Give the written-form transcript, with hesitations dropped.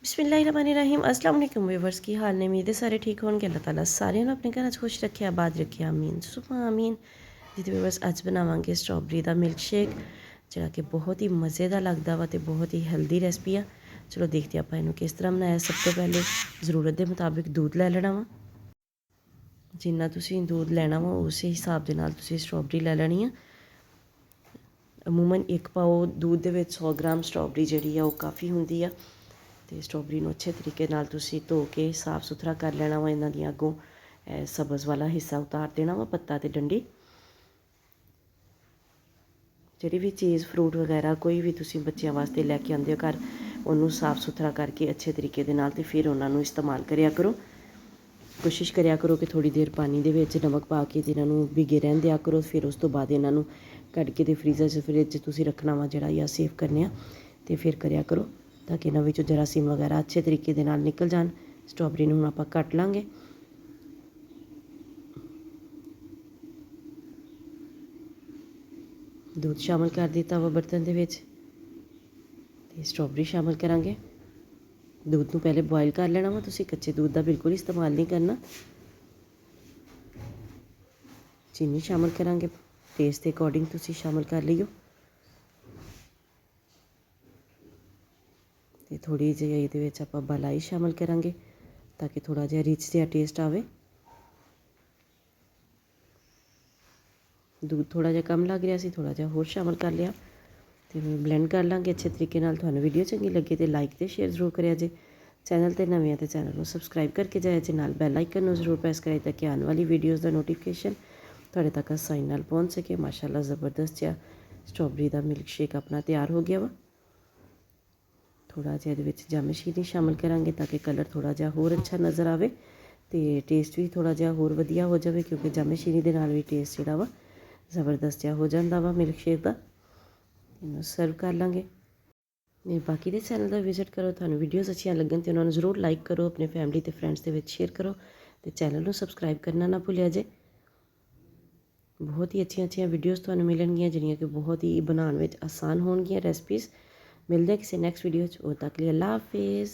बिस्मिल्लाहिर्रहमानिर्रहीम अस्सलाम वालेकुम व्यूअर्स की हाल ने उम्मीद है सारे ठीक होंगे। अल्लाह ताला सारे अपने घर खुश रखे आबाद रखे आमीन सुबह आमीन। जी व्यूअर्स अज बनावांगे स्ट्रॉबेरी का मिल्क शेक जिहड़ा कि बहुत ही मज़े का लगता वा तो बहुत ही हेल्दी रेसिपी आ। चलो देखते हैं आप इन्हू किस तरह बनाया। सब तो पहले ज़रूरत के मुताबिक दूध लै लेना वा। जिन्ना तुसीं दूध लेना वा उस हिसाब के नाल तुसीं स्ट्रॉबेरी लै लेनी है। अमूमन एक पाओ दूध दे विच 100 ग्राम स्ट्रॉबेरी जिहड़ी आ काफ़ी हुंदी आ। तो स्ट्रॉबेरी को अच्छे तरीके नाल तुसी धो के साफ सुथरा कर लेना वा। इन्हां दी अगों सब्ज़ वाला हिस्सा उतार देना वा, पत्ता ते डंडी। जिहड़ी भी चीज़ फ्रूट वगैरह कोई भी तुसी बच्चों वास्ते लैके आंदे हो घर उन्होंने साफ सुथरा करके अच्छे तरीके दे नाल ते फिर उन्होंने इस्तेमाल करिया करो। कोशिश करिया करो कि थोड़ी देर पानी दे विच नमक पा के इन्हों भिगे रहन दिया करो। फिर उस तो बाद इन्हों कढ़ के ते फ्रीज़र फ्रिज तुसी रखना वा जिहड़ा या सेव करने ते फिर करिया करो ताकि इन्हां विचों जरासीम वगैरह अच्छे तरीके दे नाल निकल जान। स्ट्रॉबेरी नूं हुण आपां कट लांगे। दूध शामिल कर दिता वा बर्तन दे विच ते स्ट्रॉबेरी शामिल करांगे। दूध नूं पहले बॉयल कर लेना वा। तुसीं कच्चे दूध का बिल्कुल इस्तेमाल नहीं करना। चीनी शामिल करांगे, टेस्ट के अकॉर्डिंग तुसीं शामिल कर लियो। ते थोड़ी जी इहदे विच आपां मलाई शामिल करांगे ताकि थोड़ा जिहा रिच जिहा टेस्ट आवे। दूध थोड़ा जिहा कम लग रहा सी, थोड़ा जिहा होर शामिल कर लिया तो ब्लेंड कर लांगे अच्छे तरीके नाल। तुहानूं वीडियो चंगी लगे तो लाइक तो शेयर जरूर करिया जे। चैनल ते नवें हैं तो चैनल को सबसक्राइब करके जाया जे। नाल बैल आइकन नूं जरूर प्रेस कराए ताकि आने वाली वीडियोज़ का नोटिफिकेशन तुहाडे तक आसानी नाल पहुँच सके। माशाअल्लाह ज़बरदस्त जिहा स्ट्रॉबेरी का मिल्क शेक अपना तैयार हो गया वा। थोड़ा जिहा इहदे विच जामे चीनी शामिल करांगे ताकि कलर थोड़ा जिहा होर अच्छा नज़र आवे तो टेस्ट भी थोड़ा जिहा होर वधिया हो जाए क्योंकि जामे चीनी दे नाल भी टेस्ट जिहड़ा वा ज़बरदस्त जिहा हो जाता वा मिल्क शेक का। सर्व कर लांगे। मेरे बाकी दे चैनल का विजिट करो। तुहानूं वीडियोज़ अच्छियां लगन तो उन्होंने जरूर लाइक करो, अपने फैमिली ते फ्रेंड्स दे विच शेयर करो तो चैनल को सबसक्राइब करना ना भुलिया जे। बहुत ही अच्छियां वीडियोज़ तुहानूं मिलणगियां जिहड़ियां कि बहुत ही बनाउण विच आसान होणगियां रेसिपीज़। मिलदे किसी नैक्सट वीडियो च। उद तक लिए अल्लाह हाफिज़।